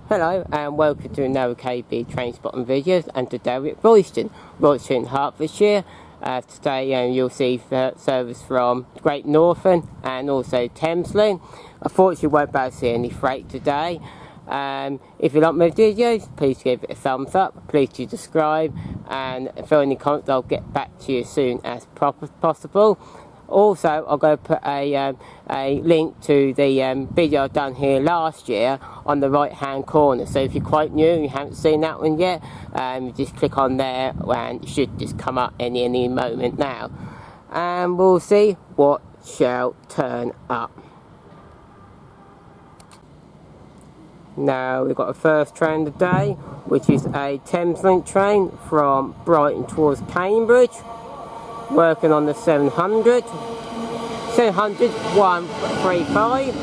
Hello and welcome to another KB train spotting videos, and today we're at Royston, Hertfordshire. Today you'll see service from Great Northern and also Thameslink. Unfortunately you won't be able to see any freight today. If you like my videos, please give it a thumbs up, please do subscribe, and if there are any comments I'll get back to you as soon as possible. Also, I'm going to put a link to the video I've done here last year on the right hand corner. So if you're quite new and you haven't seen that one yet, just click on there and it should just come up any moment now. And we'll see what shall turn up. Now we've got a first train today, which is a Thameslink train from Brighton towards Cambridge. Working on the 700 135.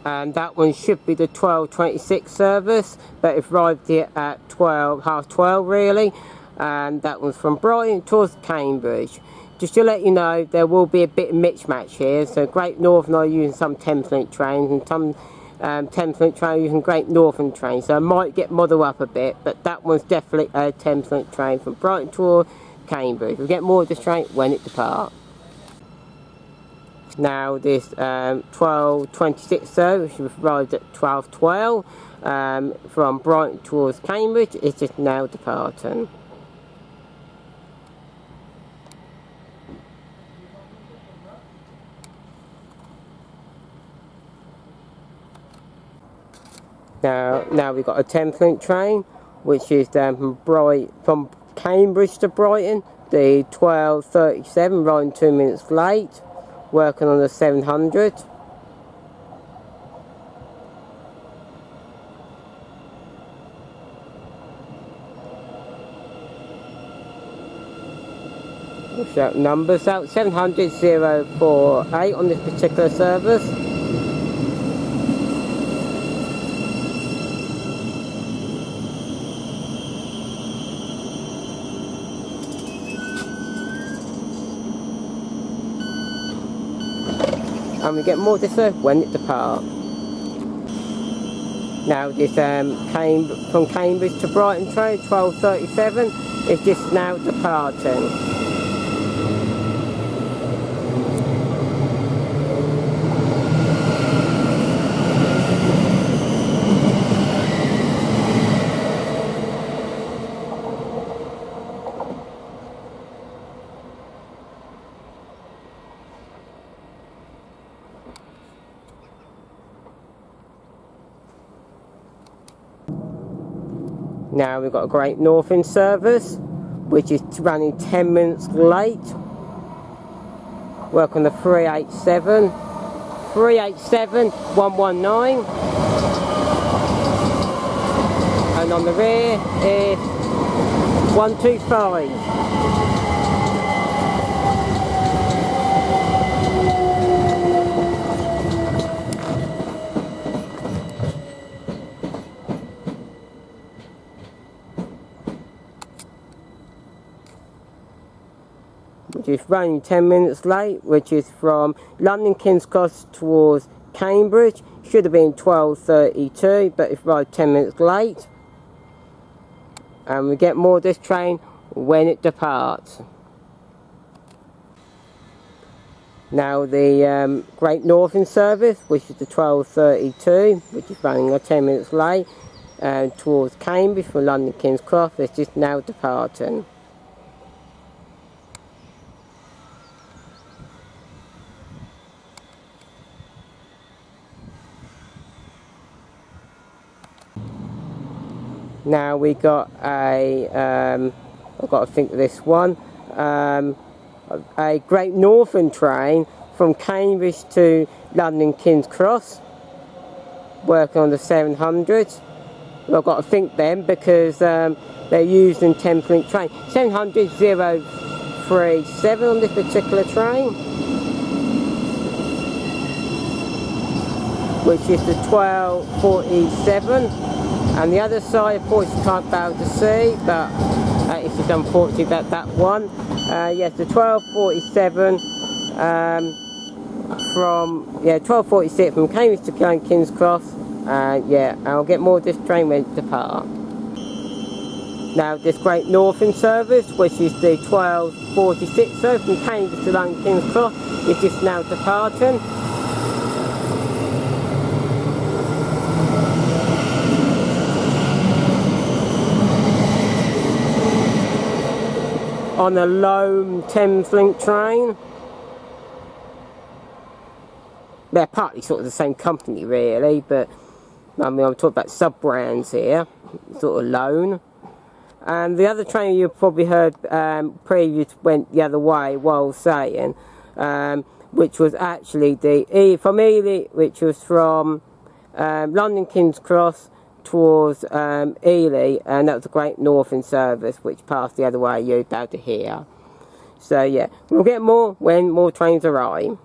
And that one should be the 12:26 service, but it arrived here at half 12 really, and that one's from Brighton towards Cambridge. Just to let you know, there will be a bit of mismatch here, so Great Northern are using some Thameslink trains and some Thameslink trains using Great Northern trains, so I might get muddled up a bit, but that one's definitely a Thameslink train from Brighton towards Cambridge. We'll get more of this train when it departs. Now this 12:26 service, which arrived at 12:12 from Brighton towards Cambridge, is just now departing. Now we've got a Thameslink train, which is from Cambridge to Brighton, the 12:37, running 2 minutes late. Working on the 700. We'll shout numbers out. 700,048 on this particular service. And we get more this when it departs. Now this came from Cambridge to Brighton train, 12:37, is just now departing. Now we've got a Great Northern service, which is running 10 minutes late. Work on the 387 119, and on the rear is 125. Which is running 10 minutes late, which is from London King's Cross towards Cambridge. Should have been 12:32, but it's arrived 10 minutes late. And we get more of this train when it departs. Now the Great Northern service, which is the 12:32, which is running 10 minutes late, towards Cambridge from London King's Cross, is just now departing. Now we got a, I've got to think of this one, a Great Northern train from Cambridge to London King's Cross, working on the 700s. Well, I've got to think then because they're used in Thameslink train. 700-037 on this particular train, which is the 1247. And the other side, of course, you can't be able to see, but it's just unfortunate about that one. Yes, the 1247 from 1246 from Cambridge to King's Cross. Yeah, I'll get more of this train when it departs. Now, this Great Northern service, which is the 1246 service from Cambridge to London King's Cross, is just now departing. On a lone Thameslink train. They're partly sort of the same company really, but I mean I'm talking about sub-brands here, sort of lone. And the other train you've probably heard previous went the other way while saying, which was actually the from Ely, which was from London King's Cross towards Ely, and that was the Great Northern service which passed the other way you're about to hear. So yeah, we'll get more when more trains arrive.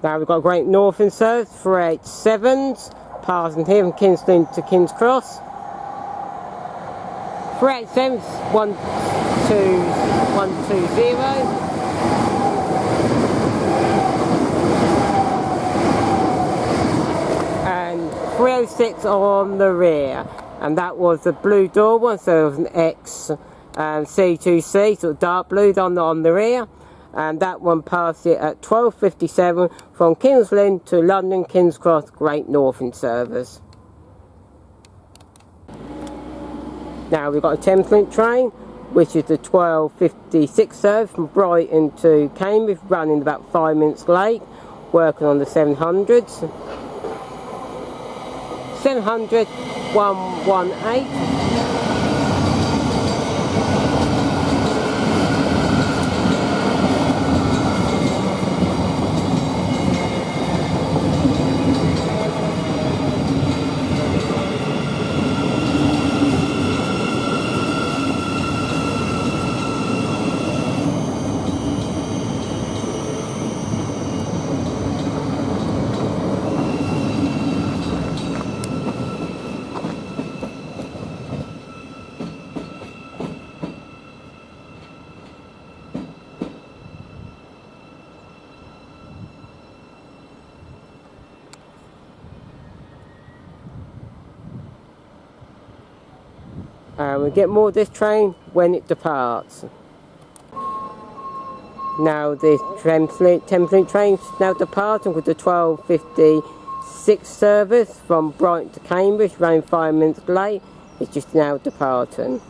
Now we've got a Great Northern service, 387s, passing here from Kingston to King's Cross. 387s, 120. And 306 on the rear, and that was the blue door one, so it was an X C2C, sort of dark blue on the rear, and that one passed it at 12:57 from King's Lynn to London King's Cross Great Northern service. Now we've got a Thameslink train, which is the 12:56 service from Brighton to Cambridge, running about 5 minutes late, working on the 700s. 700-118. And we'll get more of this train when it departs. Now this Thameslink train is now departing with the 12:56 service from Brighton to Cambridge, running 5 minutes late. It's just now departing.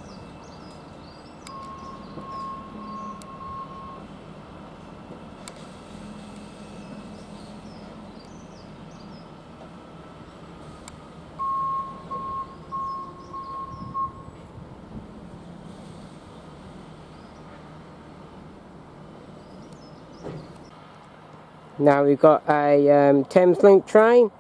Now we've got a Thameslink train,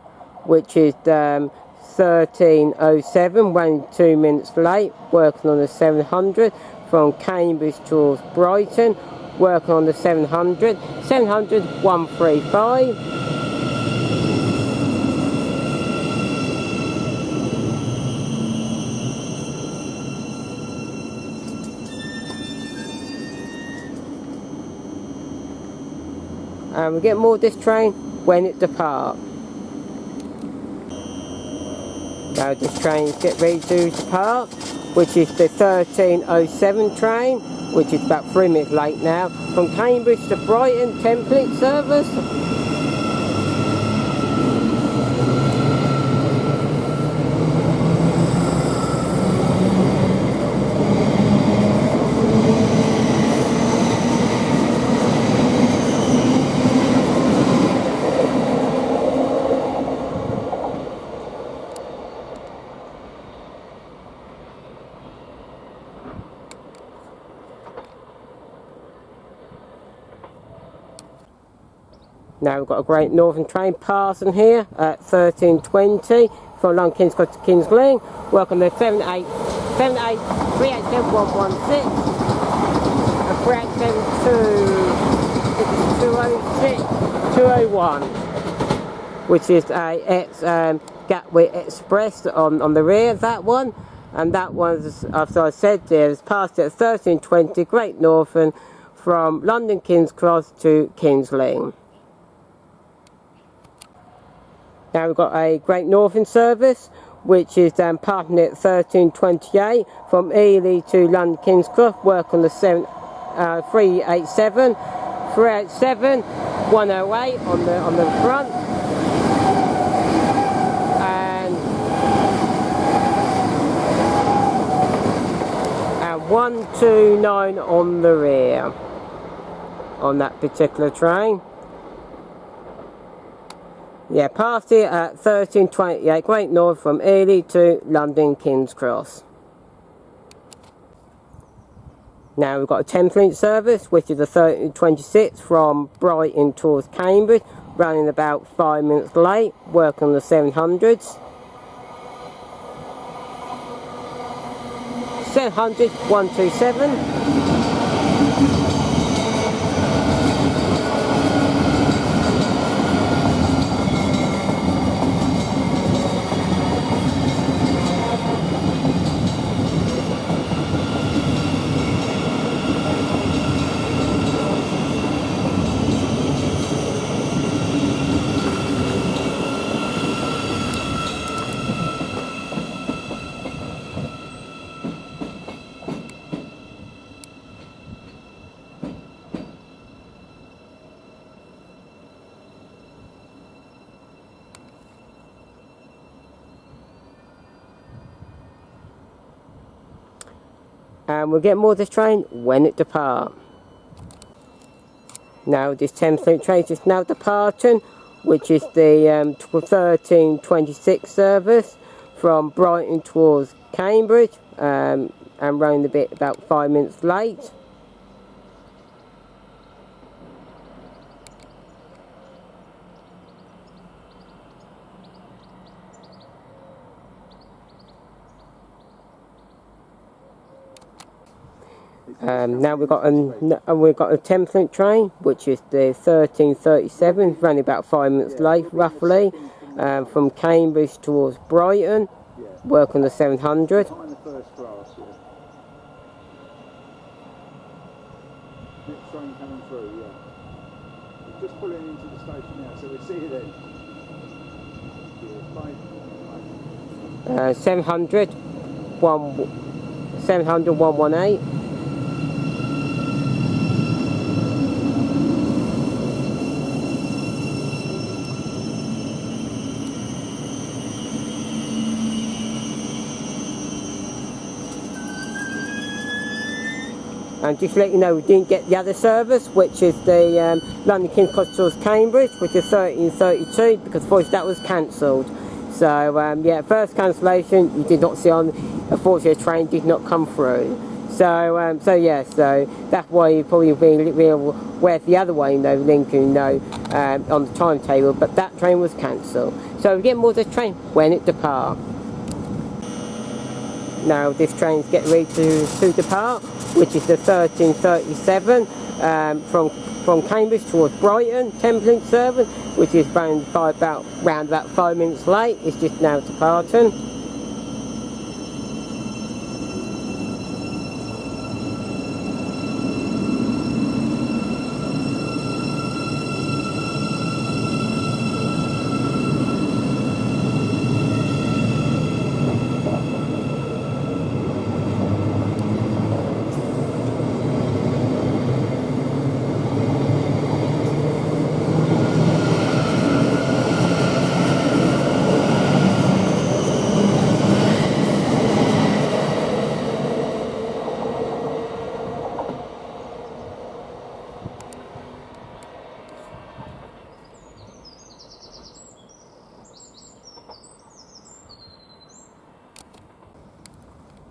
which is 13:07, running 2 minutes late, working on the 700 from Cambridge towards Brighton, working on the 700, 700-135. And we get more of this train when it departs. Now this train get ready to depart, which is the 13:07 train, which is about 3 minutes late now, from Cambridge to Brighton Thameslink service. Now we've got a Great Northern train passing here at 13:20 from London King's Cross to King's Lynn. Welcome to 387-116 and 387-206-201, which is a Gatwick Express on the rear of that one. And that one's, as I said, is passed at 13:20 Great Northern from London King's Cross to King's Lynn. Now we've got a Great Northern service, which is parting at 13:28 from Ely to London King's Cross. Work on the 387 108 on the front, and 129 on the rear on that particular train. Yeah, passed it at 13:28 Great North from Ely to London King's Cross. Now we've got a Thameslink service, which is a 13:26 from Brighton towards Cambridge, running about 5 minutes late. Work on the 700s. 700 127. And we'll get more of this train when it departs. Now this Thameslink train is now departing, which is the 13:26 service from Brighton towards Cambridge, and running a bit about 5 minutes late. Now we've got a Thameslink train, which is the 13:37, running about 5 minutes late roughly, from Cambridge towards Brighton. Work on the 700. Behind the first class, yeah. Next train coming through, yeah. We're just pulling into the station now, so we'll see you then. 700 118. And just to let you know, we didn't get the other service, which is the London King's Cross towards Cambridge, which is 13:32, because of course that was cancelled. So yeah, first cancellation you did not see on. Unfortunately, the train did not come through. So so yeah, so that's why you probably been where's the other way, Lincoln, on the timetable. But that train was cancelled. So we get more of the train when it departs. Now this train's getting ready to depart, which is the 13:37 from Cambridge towards Brighton, Thameslink service, which is round about 5 minutes late. It's just now departing.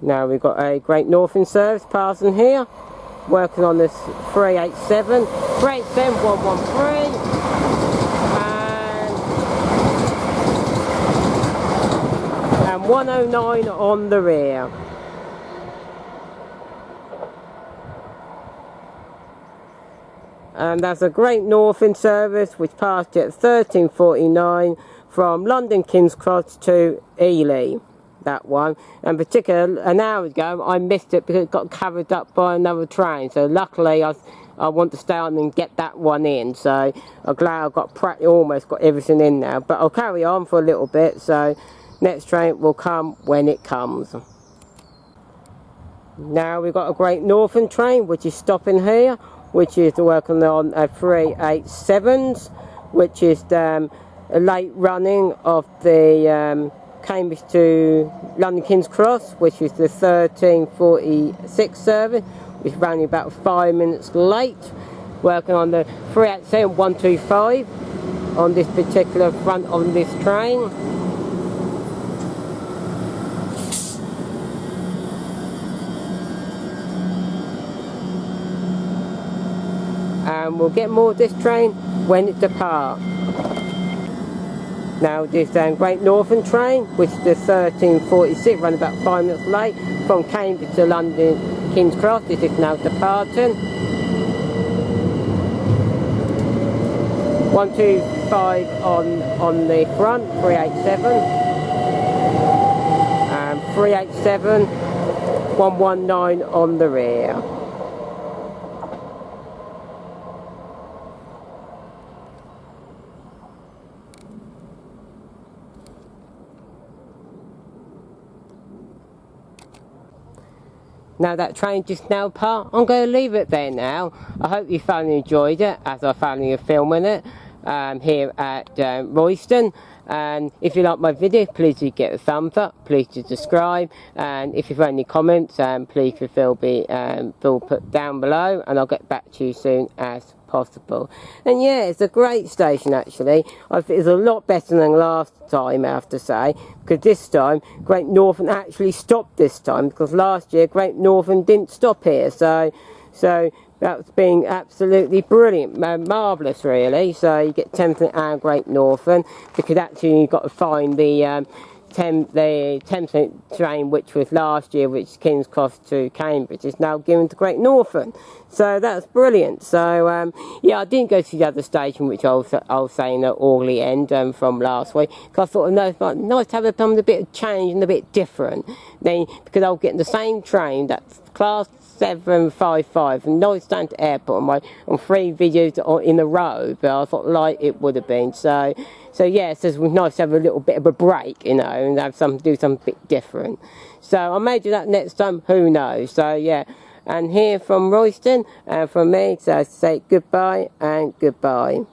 Now we've got a Great Northern service passing here, working on this 387 113. 109 on the rear. And that's a Great Northern service which passed at 13:49 from London King's Cross to Ely. That one. In particular, an hour ago I missed it because it got covered up by another train. So luckily I want to stay on and get that one in. So I'm glad I got almost got everything in now. But I'll carry on for a little bit. So next train will come when it comes. Now we've got a Great Northern train which is stopping here, which is working on 387s, which is a late running of the Cambridge to London King's Cross, which is the 13:46 service, which is running about 5 minutes late. Working on the 387 125 on this particular front on this train. And we'll get more of this train when it departs. Now this Great Northern train, which is the 13:46, running about 5 minutes late from Cambridge to London King's Cross. This is now departing. 125 on the front, 387, and 387, 119 on the rear. Now that train just now passed, I'm going to leave it there now. I hope you thoroughly enjoyed it, as I thoroughly filming it here at Royston. And if you like my video, please do get a thumbs up, please do subscribe, and if you've got any comments, please feel put down below, and I'll get back to you soon as possible. And yeah, it's a great station actually. I think it's a lot better than last time, I have to say, because this time Great Northern actually stopped this time, because last year Great Northern didn't stop here. So that's been absolutely brilliant, marvellous really. So you get Thameslink and Great Northern, because actually you've got to find the Thameslink train, which was last year, which is King's Cross to Cambridge, is now given to Great Northern. So that's brilliant. So yeah, I didn't go to the other station, which I was saying at Orley End from last week, because I thought it was nice to have a bit of change and a bit different. Then because I was getting the same train, that's class 755 from Royston to Airport on 3 videos in a row, but I thought like it would have been. So yeah, so it was nice to have a little bit of a break, you know, and have do something a bit different. So I may do that next time, who knows. So yeah, and here from Royston, from me, so I say goodbye and goodbye.